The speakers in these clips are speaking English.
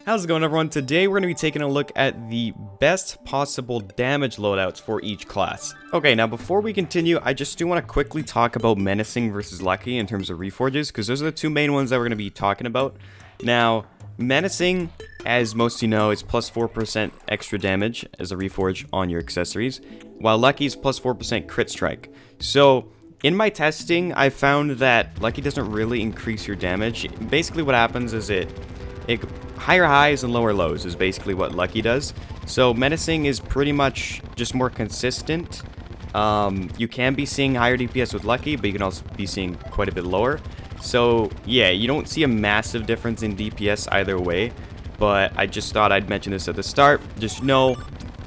How's it going, everyone? Today we're going to be taking a look at the best possible damage loadouts for each class. Okay, now before we continue, I just do want to quickly talk about Menacing versus Lucky in terms of reforges, because those are the two main ones that we're going to be talking about. Now, Menacing, as most of you know, is plus 4% extra damage as a reforge on your accessories, while Lucky is plus 4% crit strike. So, in my testing, I found that Lucky doesn't really increase your damage. Basically what happens is higher highs and lower lows is basically what Lucky does. So Menacing is pretty much just more consistent. You can be seeing higher DPS with Lucky, but you can also be seeing quite a bit lower. So yeah, you don't see a massive difference in DPS either way, but I just thought I'd mention this at the start. Just know,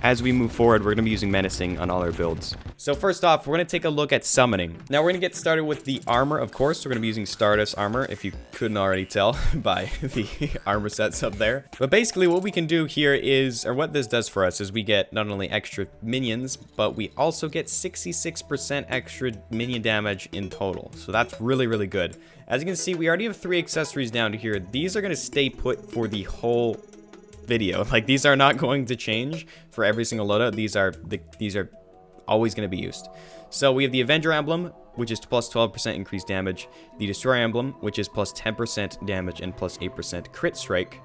as we move forward, we're going to be using Menacing on all our builds. So first off, we're going to take a look at summoning. Now we're going to get started with the armor, of course. We're going to be using Stardust armor, if you couldn't already tell by the armor sets up there. But basically what we can do here is, or what this does for us, is we get not only extra minions, but we also get 66% extra minion damage in total. So that's really, really good. As you can see, we already have 3 accessories down to here. These are going to stay put for the whole video. Like, these are not going to change for every single loadout. These are always going to be used. So we have the Avenger emblem, which is plus 12% increased damage, the Destroyer emblem, which is plus 10% damage and plus 8% crit strike,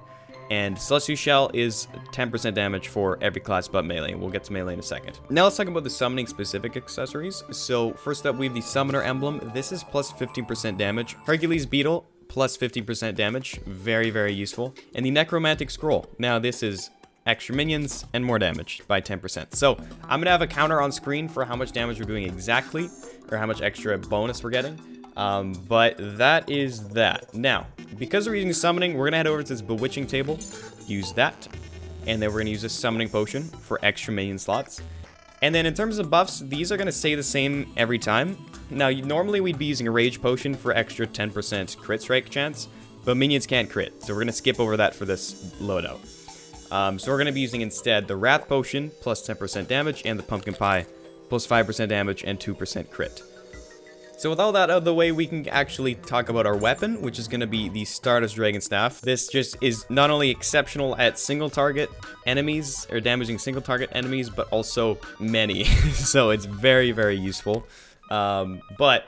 and Celestial Shell is 10% damage for every class but melee. We'll get to melee in a second. Now let's talk about the summoning specific accessories. So first up, we have the Summoner emblem. This is plus 15% damage. Hercules Beetle, plus 50% damage. Very, very useful. And the Necromantic Scroll. Now this is extra minions and more damage by 10%. So I'm gonna have a counter on screen for how much damage we're doing exactly, or how much extra bonus we're getting. But that is that. Now, because we're using summoning, we're gonna head over to this bewitching table, use that, and then we're gonna use a summoning potion for extra minion slots. And then in terms of buffs, these are gonna stay the same every time. Now, normally we'd be using a rage potion for extra 10% crit strike chance, but minions can't crit, so we're gonna skip over that for this loadout. So we're going to be using instead the Wrath Potion, plus 10% damage, and the Pumpkin Pie, plus 5% damage and 2% crit. So with all that out of the way, we can actually talk about our weapon, which is going to be the Stardust Dragon Staff. This just is not only exceptional at single target enemies, or damaging single target enemies, but also many. So it's very, very useful. But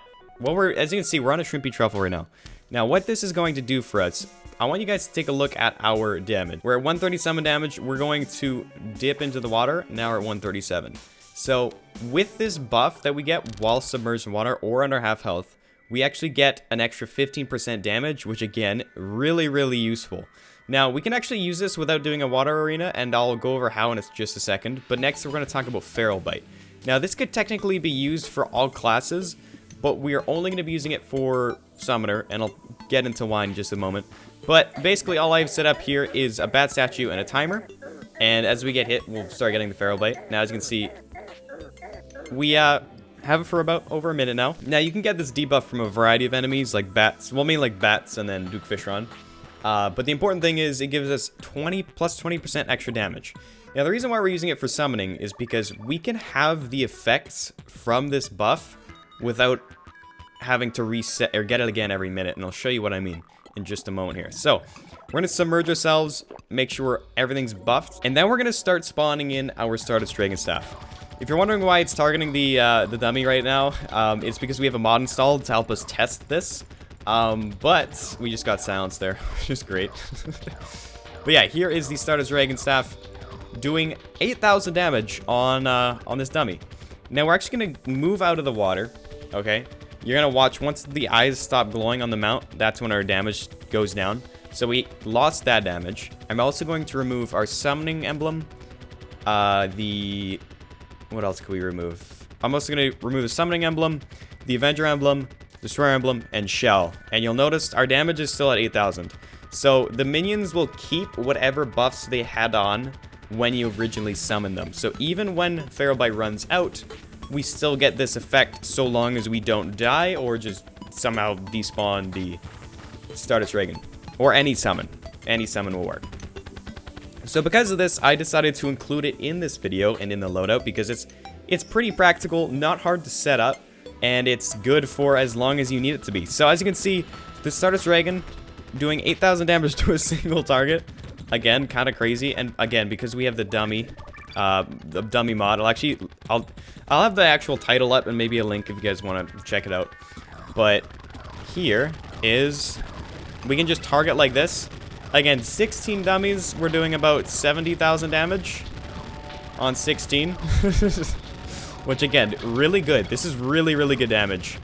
as you can see, we're on a Shrimpy Truffle right now. Now what this is going to do for us, I want you guys to take a look at our damage. We're at 130 summon damage. We're going to dip into the water. Now we're at 137. So with this buff that we get while submerged in water or under half health, we actually get an extra 15% damage, which again, really, really useful. Now we can actually use this without doing a water arena, and I'll go over how in just a second. But next we're going to talk about Feral Bite. Now this could technically be used for all classes, but we are only going to be using it for Summoner, and I'll get into why in just a moment. But basically all I've set up here is a bat statue and a timer, and as we get hit, we'll start getting the Feral Bite. Now as you can see, we have it for about over a minute now. Now you can get this debuff from a variety of enemies like bats, well, mainly like bats and then Duke Fishron. But the important thing is it gives us plus 20% extra damage. Now the reason why we're using it for summoning is because we can have the effects from this buff without having to reset or get it again every minute, and I'll show you what I mean in just a moment here. So we're going to submerge ourselves, make sure everything's buffed, and then we're going to start spawning in our Stardust Dragon Staff. If you're wondering why it's targeting the dummy right now, it's because we have a mod installed to help us test this, but we just got silenced there, which is great. But yeah, here is the Stardust Dragon Staff doing 8,000 damage on this dummy. Now we're actually going to move out of the water, okay? You're going to watch once the eyes stop glowing on the mount, that's when our damage goes down. So we lost that damage. I'm also going to remove our summoning emblem. What else can we remove? I'm also going to remove the summoning emblem, the Avenger emblem, Destroyer emblem, and Shell. And you'll notice our damage is still at 8,000. So the minions will keep whatever buffs they had on when you originally summoned them. So even when Feral Bite runs out, we still get this effect so long as we don't die or just somehow despawn the Stardust Dragon. Or any summon. Any summon will work. So because of this, I decided to include it in this video and in the loadout because it's pretty practical, not hard to set up, and it's good for as long as you need it to be. So as you can see, the Stardust Dragon doing 8,000 damage to a single target. Again, kind of crazy. And again, because we have the dummy mod, I'll have the actual title up and maybe a link if you guys want to check it out. But here is, we can just target like this. Again, 16 dummies, we're doing about 70,000 damage on 16. Which again, really good. This is really, really good damage.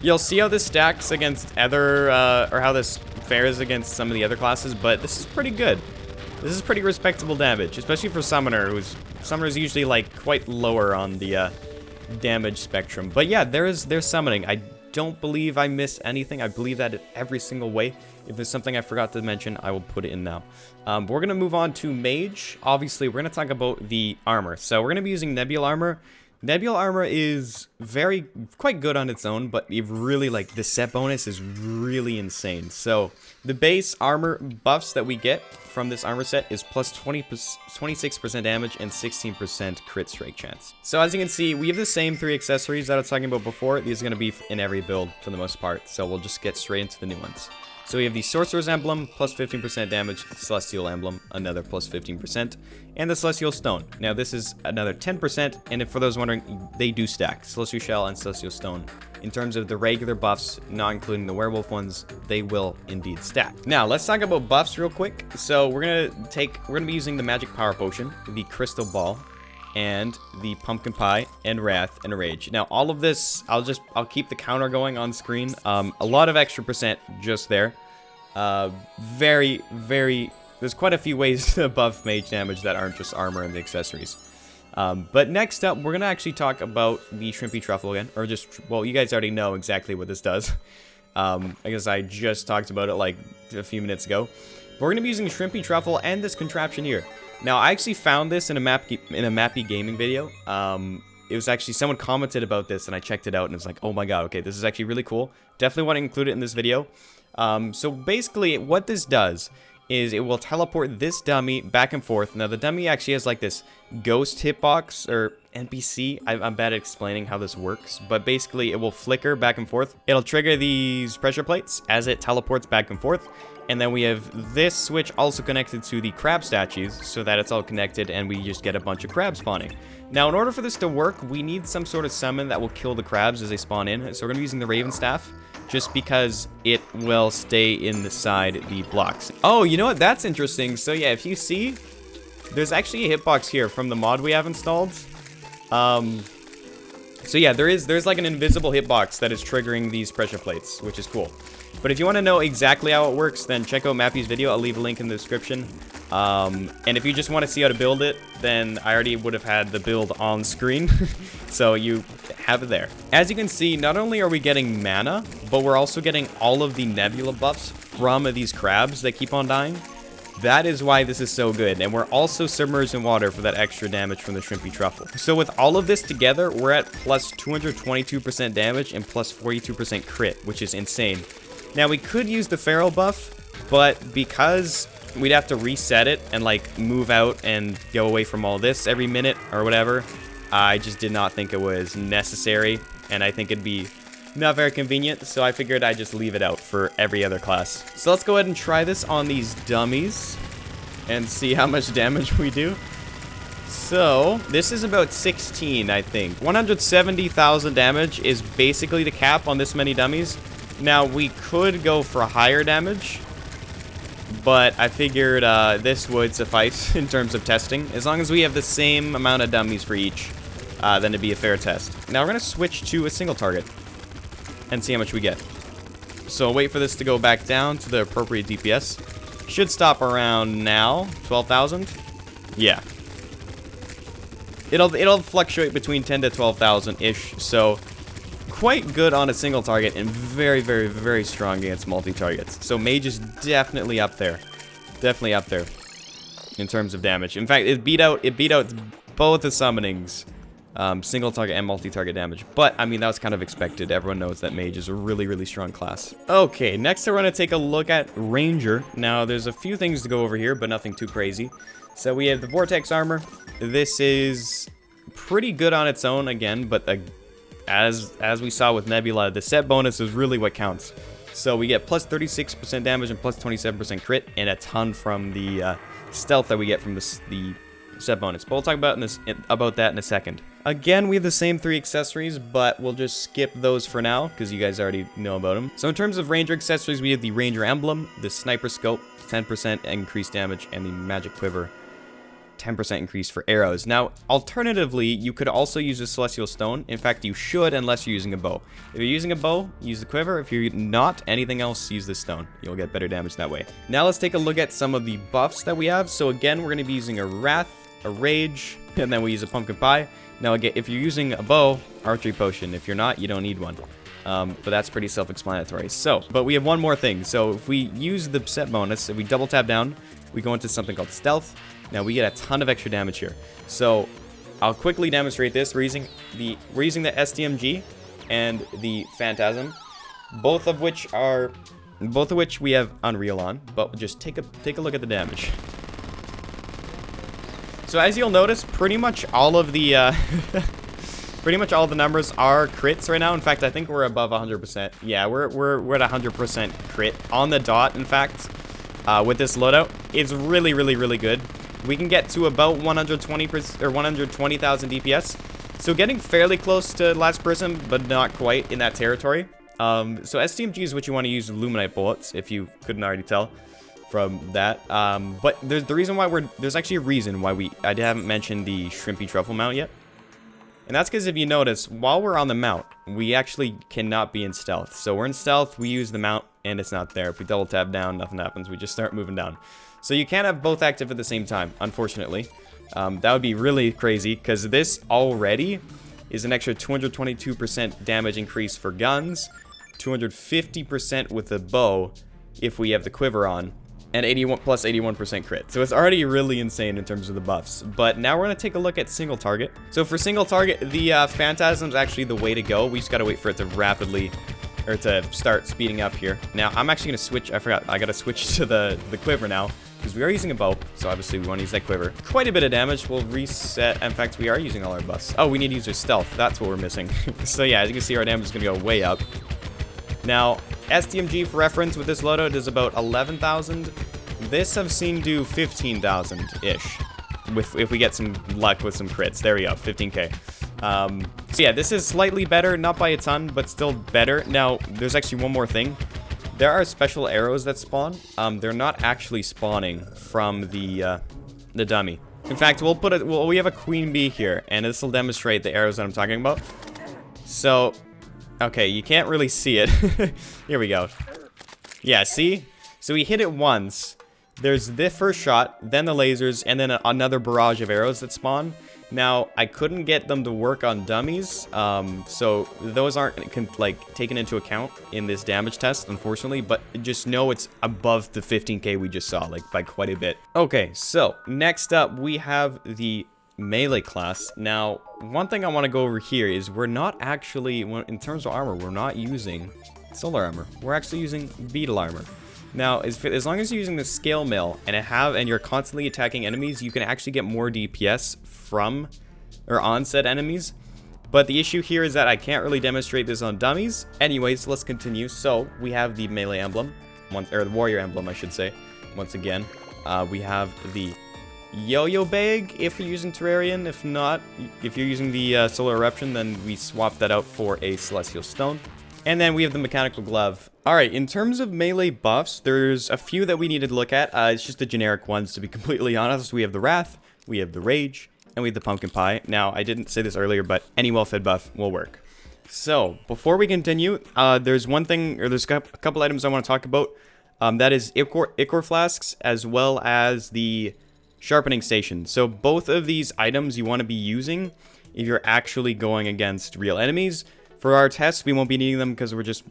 You'll see how this stacks against other, or how this fares against some of the other classes, but this is pretty good. This is pretty respectable damage, especially for Summoner, Summoner's usually like quite lower on the damage spectrum. But yeah, there's summoning. I don't believe I missed anything. I believe that in every single way. If there's something I forgot to mention, I will put it in now. We're going to move on to Mage. Obviously, we're going to talk about the armor. So we're going to be using Nebula armor. Nebula armor is quite good on its own, but it really, like, the set bonus is really insane. So the base armor buffs that we get from this armor set is plus 26% damage and 16% crit strike chance. So as you can see, we have the same 3 accessories that I was talking about before. These are going to be in every build for the most part, so we'll just get straight into the new ones. So we have the Sorcerer's Emblem, plus 15% damage, Celestial Emblem, another plus 15%, and the Celestial Stone. Now this is another 10%, and if for those wondering, they do stack, Celestial Shell and Celestial Stone. In terms of the regular buffs, not including the werewolf ones, they will indeed stack. Now let's talk about buffs real quick. So we're gonna be using the Magic Power Potion, the Crystal Ball, and the Pumpkin Pie, and Wrath, and Rage. Now, all of this, I'll keep the counter going on screen. A lot of extra percent just there. There's quite a few ways to buff mage damage that aren't just armor and the accessories. But next up, we're gonna actually talk about the Shrimpy Truffle again, or just, well, you guys already know exactly what this does. I guess I just talked about it like a few minutes ago. But we're gonna be using Shrimpy Truffle and this contraption here. Now, I actually found this in a Mappy gaming video. It was actually, someone commented about this, and I checked it out, and it was like, oh my god, okay, this is actually really cool. Definitely want to include it in this video. So basically, what this does is it will teleport this dummy back and forth. Now, the dummy actually has like this ghost hitbox, or NPC. I'm bad at explaining how this works, but basically, it will flicker back and forth. It'll trigger these pressure plates as it teleports back and forth. And then we have this switch also connected to the crab statues so that it's all connected and we just get a bunch of crabs spawning. Now, in order for this to work, we need some sort of summon that will kill the crabs as they spawn in. So we're going to be using the Raven Staff just because it will stay inside the blocks. Oh, you know what? That's interesting. So yeah, if you see, there's actually a hitbox here from the mod we have installed. So yeah, there's like an invisible hitbox that is triggering these pressure plates, which is cool. But if you want to know exactly how it works, then check out Mappy's video. I'll leave a link in the description. And if you just want to see how to build it, then I already would have had the build on screen. So you have it there. As you can see, not only are we getting mana, but we're also getting all of the nebula buffs from these crabs that keep on dying. That is why this is so good. And we're also submerged in water for that extra damage from the Shrimpy Truffle. So with all of this together, we're at plus 222% damage and plus 42% crit, which is insane. Now, we could use the Pharaoh buff, but because we'd have to reset it and, like, move out and go away from all this every minute or whatever, I just did not think it was necessary, and I think it'd be not very convenient, so I figured I'd just leave it out for every other class. So let's go ahead and try this on these dummies and see how much damage we do. So, this is about 16, I think. 170,000 damage is basically the cap on this many dummies. Now, we could go for higher damage, but I figured this would suffice in terms of testing. As long as we have the same amount of dummies for each, then it'd be a fair test. Now, we're going to switch to a single target and see how much we get. So, wait for this to go back down to the appropriate DPS. Should stop around now, 12,000. Yeah. It'll fluctuate between 10 to 12,000-ish, so quite good on a single target and very, very, very strong against multi-targets. So Mage is definitely up there. Definitely up there in terms of damage. In fact, it beat out both the summonings, single target and multi-target damage. But, I mean, that was kind of expected. Everyone knows that Mage is a really, really strong class. Okay, next we're going to take a look at Ranger. Now, there's a few things to go over here, but nothing too crazy. So we have the Vortex Armor. This is pretty good on its own again, but as we saw with Nebula, the set bonus is really what counts. So we get plus 36% damage and plus 27% crit, and a ton from the stealth that we get from the set bonus. But we'll talk about that in a second. Again, we have the same 3 accessories, but we'll just skip those for now because you guys already know about them. So in terms of ranger accessories, we have the ranger emblem, the sniper scope, 10% increased damage, and the magic quiver, 10% increase for arrows. Now, alternatively, you could also use a celestial stone. In fact, you should, unless you're using a bow. If you're using a bow, use the quiver. If you're not anything else, use the stone. You'll get better damage that way. Now let's take a look at some of the buffs that we have. So again, we're going to be using a wrath, a rage, and then we use a pumpkin pie. Now again, if you're using a bow, archery potion. If you're not, you don't need one. But that's pretty self-explanatory. But we have one more thing. So if we use the set bonus, if we double tap down, we go into something called stealth. Now we get a ton of extra damage here. So I'll quickly demonstrate this. We're using the STMG and the Phantasm, both of which we have Unreal on. But just take a look at the damage. So as you'll notice, pretty much all of the numbers are crits right now. In fact, I think we're above 100%. Yeah, we're at 100% crit on the dot. In fact, with this loadout, it's really, really, really good. We can get to about 120% or 120,000 DPS. So getting fairly close to last person, but not quite in that territory. So STMG is what you want to use Luminite bullets, if you couldn't already tell from that. But there's actually a reason why I haven't mentioned the Shrimpy Truffle mount yet. And that's because if you notice, while we're on the mount, we actually cannot be in stealth. So we're in stealth, we use the mount, and it's not there. If we double tap down, nothing happens. We just start moving down. So you can't have both active at the same time, unfortunately. That would be really crazy, because this already is an extra 222% damage increase for guns, 250% with the bow if we have the quiver on, and 81% crit. So it's already really insane in terms of the buffs. But now we're going to take a look at single target. So for single target, the Phantasm's actually the way to go. We just got to wait for it to to start speeding up here. Now, I'm actually going to switch. I forgot. I got to switch to the quiver now, because we are using a bow. So obviously we want to use that quiver. Quite a bit of damage. We'll reset. In fact, we are using all our buffs. Oh, we need to use our stealth. That's what we're missing. So yeah, as you can see, our damage is going to go way up. Now, STMG, for reference, with this loadout is about 11,000. This I've seen do 15,000-ish. If we get some luck with some crits. There we go, 15k. So yeah, this is slightly better, not by a ton, but still better. Now, there's actually one more thing. There are special arrows that spawn. They're not actually spawning from the dummy. In fact, we have a queen bee here, and this will demonstrate the arrows that I'm talking about. So, okay, you can't really see it. Here we go. Yeah, see? So we hit it once. There's the first shot, then the lasers, and then another barrage of arrows that spawn. Now, I couldn't get them to work on dummies, so those aren't taken into account in this damage test, unfortunately, but just know it's above the 15k we just saw, by quite a bit. Okay, so next up we have the melee class. Now, one thing I want to go over here is we're not actually, in terms of armor, we're not using solar armor. We're actually using beetle armor. Now, as long as you're using the scale mail and you're constantly attacking enemies, you can actually get more DPS from or on said enemies. But the issue here is that I can't really demonstrate this on dummies. Anyways, let's continue. So we have the melee emblem, or the warrior emblem, I should say. Once again, we have the yo-yo bag if you're using Terrarian. If not, if you're using the solar eruption, then we swap that out for a celestial stone. And then we have the mechanical glove. Alright, in terms of melee buffs, there's a few that we need to look at. It's just the generic ones, to be completely honest. We have the Wrath, we have the Rage, and we have the Pumpkin Pie. Now, I didn't say this earlier, but any well-fed buff will work. So, before we continue, there's one thing, or there's a couple items I want to talk about. That is Ichor Flasks, as well as the Sharpening Station. So, both of these items you want to be using if you're actually going against real enemies. For our tests, we won't be needing them because we're just,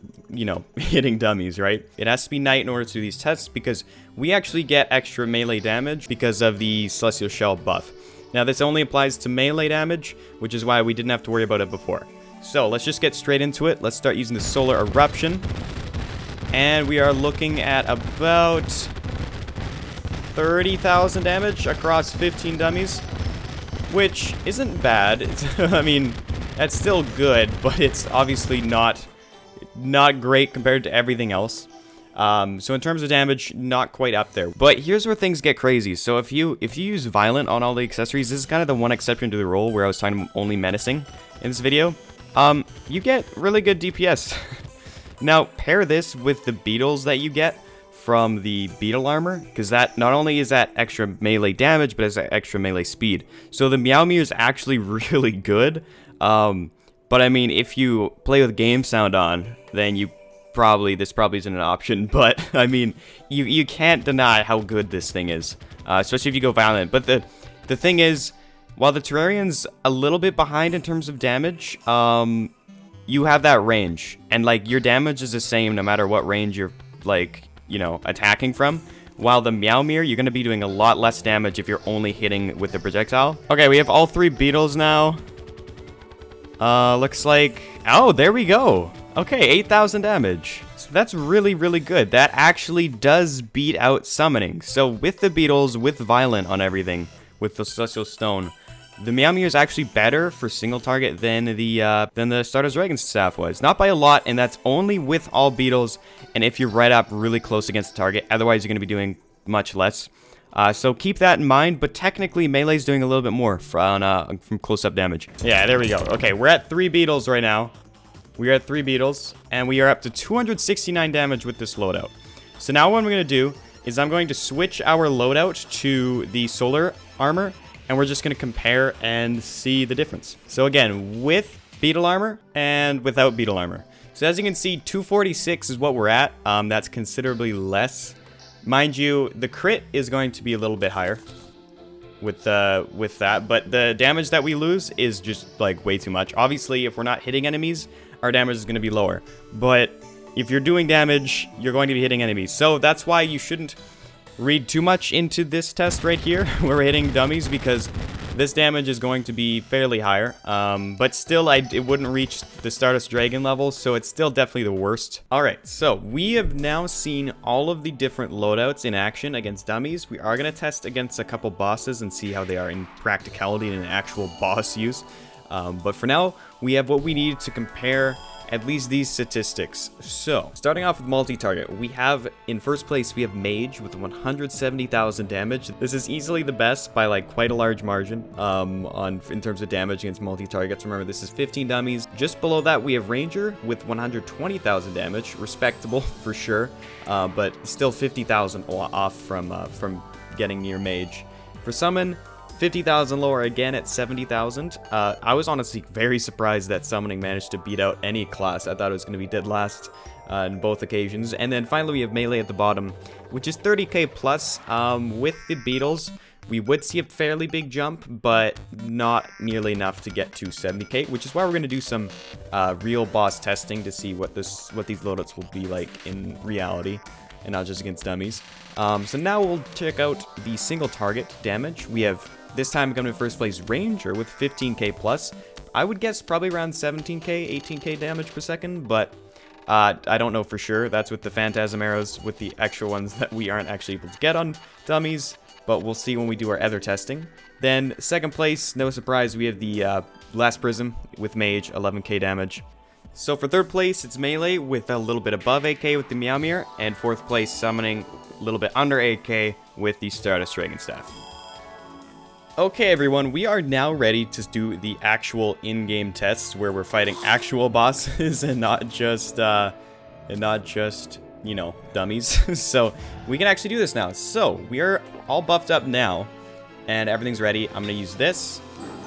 hitting dummies, right? It has to be night in order to do these tests because we actually get extra melee damage because of the Celestial Shell buff. Now, this only applies to melee damage, which is why we didn't have to worry about it before. So, let's just get straight into it. Let's start using the Solar Eruption. And we are looking at about 30,000 damage across 15 dummies, which isn't bad. I mean, that's still good, but it's obviously not not great compared to everything else. So in terms of damage, not quite up there. But here's where things get crazy. So if you use Violent on all the accessories, this is kind of the one exception to the rule where I was talking only menacing in this video. You get really good DPS. Now, pair this with the beetles that you get from the beetle armor, because that not only is that extra melee damage, but it's extra melee speed. So the Meow Mew is actually really good. But I mean, if you play with game sound on, then this probably isn't an option. But I mean, you can't deny how good this thing is, especially if you go Violent. But the thing is, while the Terrarian's a little bit behind in terms of damage, you have that range, and like your damage is the same no matter what range you're like, you know, attacking from. While the Meow Mew, you're going to be doing a lot less damage if you're only hitting with the projectile. Okay, we have all 3 beetles now. Looks like, oh, there we go. Okay, 8,000 damage. So that's really, really good. That actually does beat out summoning. So with the beetles, with Violent on everything, with the Celestial Stone, the Meow Mew is actually better for single target than the Stardust Dragon Staff was. Not by a lot, and that's only with all beetles, and if you're right up really close against the target. Otherwise, you're going to be doing much less. So keep that in mind, but technically, Melee's doing a little bit more from close-up damage. Yeah, there we go. Okay, we're at 3 beetles right now. We are at 3 beetles, and we are up to 269 damage with this loadout. So now what I'm going to do is I'm going to switch our loadout to the solar armor, and we're just going to compare and see the difference. So again, with beetle armor and without beetle armor. So as you can see, 246 is what we're at. That's considerably less. Mind you, the crit is going to be a little bit higher with that, but the damage that we lose is just like way too much. Obviously, if we're not hitting enemies, our damage is going to be lower. But if you're doing damage, you're going to be hitting enemies. So that's why you shouldn't read too much into this test right here. We're hitting dummies because this damage is going to be fairly higher, but still it wouldn't reach the Stardust Dragon level, so it's still definitely the worst. Alright, so we have now seen all of the different loadouts in action against dummies. We are going to test against a couple bosses and see how they are in practicality and in actual boss use. But for now, we have what we need to compare at least these statistics. So, starting off with multi-target, we have, in first place, we have Mage with 170,000 damage. This is easily the best by like quite a large margin in terms of damage against multi-targets. Remember, this is 15 dummies. Just below that, we have Ranger with 120,000 damage. Respectable for sure, but still 50,000 off from getting near Mage. For Summon, 50,000 lower again at 70,000. I was honestly very surprised that Summoning managed to beat out any class. I thought it was going to be dead last in both occasions. And then finally we have Melee at the bottom, which is 30k plus. With the beetles, we would see a fairly big jump, but not nearly enough to get to 70k, which is why we're going to do some real boss testing to see what these loadouts will be like in reality, and not just against dummies. So now we'll check out the single target damage. We have this time coming in first place Ranger with 15k plus. I would guess probably around 17k, 18k damage per second, but I don't know for sure. That's with the Phantasm arrows, with the extra ones that we aren't actually able to get on dummies, but we'll see when we do our other testing. Then second place, no surprise, we have the Last Prism with Mage, 11k damage. So for third place, it's Melee with a little bit above 8k with the Meow Mew, and fourth place Summoning, a little bit under 8k with the Stardust Dragon Staff. Okay everyone, we are now ready to do the actual in-game tests where we're fighting actual bosses and not just, you know, dummies. So we can actually do this now. So we are all buffed up now and everything's ready. I'm gonna use this.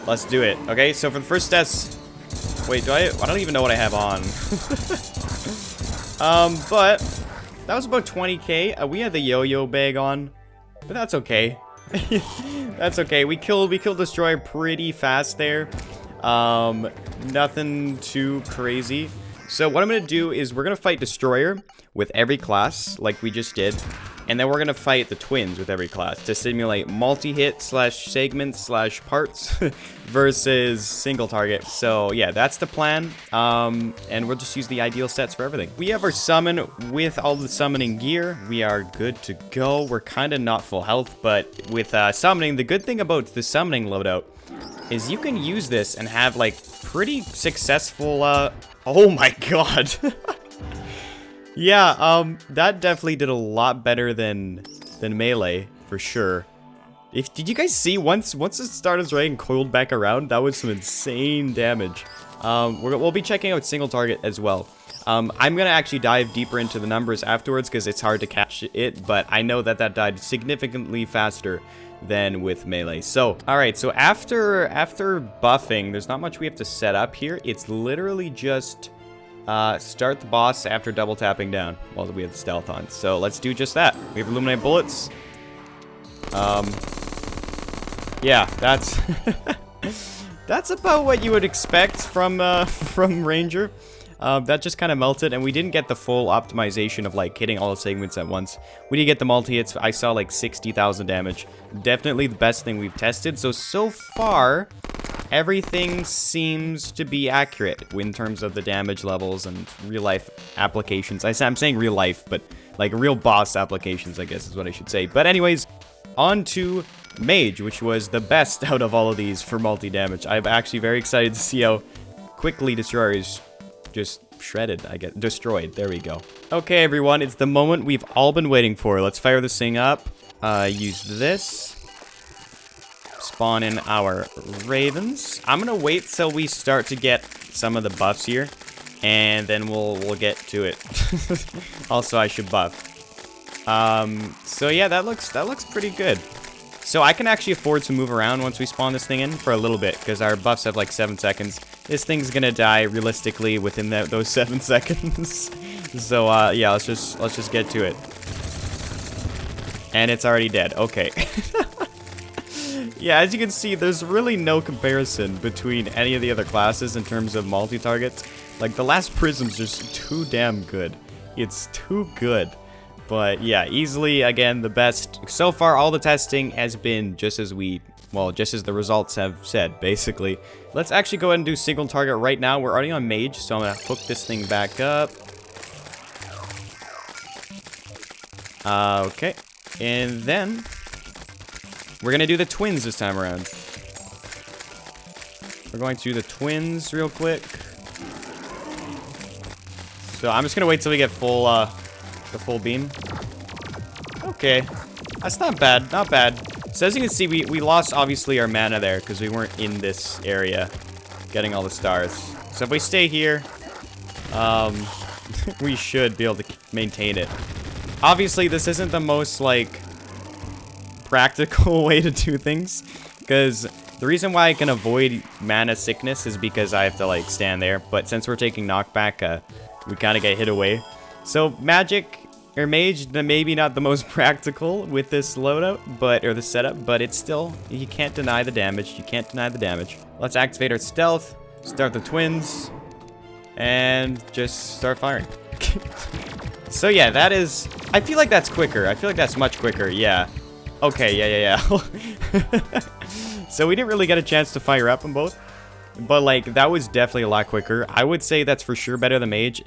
Let's do it. Okay, so for the first test, wait, I don't even know what I have on. But that was about 20k. We had the yo-yo bag on, but that's okay. That's okay. We killed Destroyer pretty fast there. Nothing too crazy. So what I'm gonna do is we're gonna fight Destroyer with every class like we just did, and then we're gonna fight the twins with every class to simulate multi-hit slash segments slash parts versus single target. So yeah, that's the plan. And we'll just use the ideal sets for everything. We have our summon with all the summoning gear. We are good to go. We're kind of not full health, but with summoning, the good thing about the summoning loadout is you can use this and have like pretty successful oh my god. Yeah, that definitely did a lot better than melee, for sure. Did you guys see once it started raining coiled back around, that was some insane damage. We'll be checking out single target as well. I'm gonna actually dive deeper into the numbers afterwards because it's hard to catch it, but I know that died significantly faster than with melee. So, alright, so after buffing, there's not much we have to set up here. It's literally just start the boss after double tapping down while we have the stealth on. So let's do just that. We have illuminate bullets. Yeah, that's that's about what you would expect from Ranger. That just kind of melted, and we didn't get the full optimization of like hitting all the segments at once. We did get the multi-hits. I saw like 60,000 damage. Definitely the best thing we've tested. So far, everything seems to be accurate in terms of the damage levels and real-life applications. I'm saying real life, but like real boss applications, I guess is what I should say. But anyways, on to Mage, which was the best out of all of these for multi-damage. I'm actually very excited to see how quickly Destroyers just shredded, I guess. Destroyed. There we go. Okay, everyone, it's the moment we've all been waiting for. Let's fire this thing up. Use this. Spawn in our ravens. I'm gonna wait till we start to get some of the buffs here, and then we'll get to it. Also, I should buff. So yeah, that looks pretty good. So I can actually afford to move around once we spawn this thing in for a little bit, because our buffs have like 7 seconds. This thing's gonna die realistically within those 7 seconds. So yeah, let's just get to it. And it's already dead. Okay. Yeah, as you can see, there's really no comparison between any of the other classes in terms of multi-targets. Like, the last Prism's just too damn good. It's too good. But yeah, easily, again, the best. So far, all the testing has been just as the results have said, basically. Let's actually go ahead and do single target right now. We're already on Mage, so I'm going to hook this thing back up. Okay. And then we're going to do the twins this time around. We're going to do the twins real quick. So I'm just going to wait till we get full, the full beam. Okay. That's not bad. Not bad. So as you can see, we lost, obviously, our mana there because we weren't in this area getting all the stars. So if we stay here, we should be able to maintain it. Obviously, this isn't the most, like, practical way to do things, because the reason why I can avoid mana sickness is because I have to, like, stand there. But since we're taking knockback, we kind of get hit away. So Mage, maybe not the most practical with this loadout, or the setup, but it's still, you can't deny the damage. You can't deny the damage. Let's activate our stealth, start the twins, and just start firing. So yeah, that is, I feel like that's quicker. I feel like that's much quicker, yeah. Okay, yeah. So we didn't really get a chance to fire up on both, but like, that was definitely a lot quicker. I would say that's for sure better than Mage.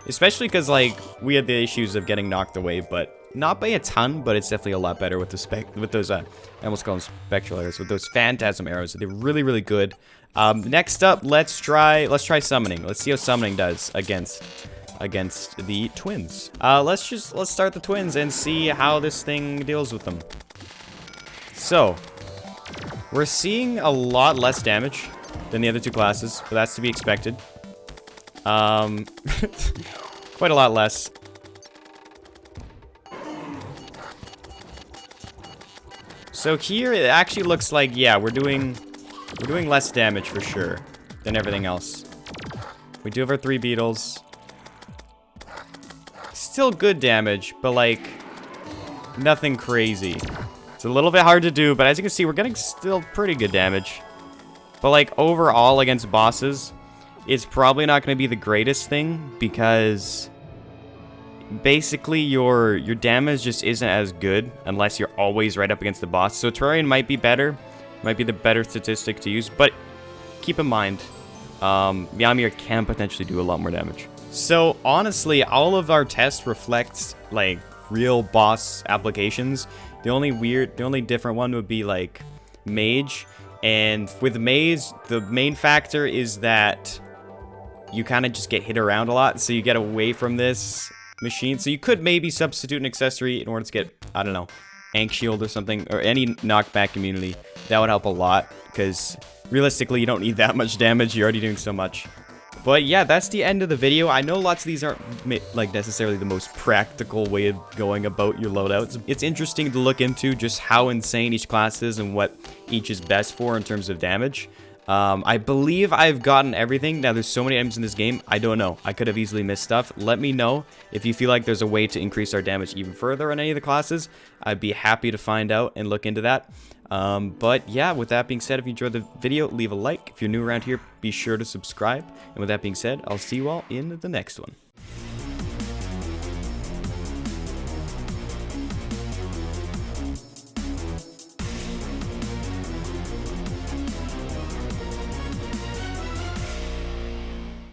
Especially because, like, we had the issues of getting knocked away, but not by a ton, but it's definitely a lot better with those, I almost call them spectral arrows, with those phantasm arrows. They're really, really good. Next up, let's try summoning. Let's see how summoning does against the twins. Let's start the twins and see how this thing deals with them. So, we're seeing a lot less damage than the other two classes, but that's to be expected. Quite a lot less. So here it actually looks like, yeah, we're doing less damage for sure than everything else. We do have our 3 beetles. Still good damage, but like nothing crazy. It's a little bit hard to do, but as you can see, we're getting still pretty good damage. But like overall against bosses, it's probably not going to be the greatest thing, because basically your damage just isn't as good unless you're always right up against the boss. So Terraria might be better, might be the better statistic to use, but keep in mind, Ymir can potentially do a lot more damage. So honestly, all of our tests reflect like real boss applications. The only different one would be like Mage, and with Mage, the main factor is that you kind of just get hit around a lot, so you get away from this machine. So you could maybe substitute an accessory in order to get, I don't know, Ank Shield or something, or any knockback immunity. That would help a lot, because realistically, you don't need that much damage. You're already doing so much. But yeah, that's the end of the video. I know lots of these aren't like necessarily the most practical way of going about your loadouts. It's interesting to look into just how insane each class is and what each is best for in terms of damage. I believe I've gotten everything. Now, there's so many items in this game, I don't know. I could have easily missed stuff. Let me know if you feel like there's a way to increase our damage even further on any of the classes. I'd be happy to find out and look into that. But yeah, with that being said, if you enjoyed the video, leave a like. If you're new around here, be sure to subscribe. And with that being said, I'll see you all in the next one.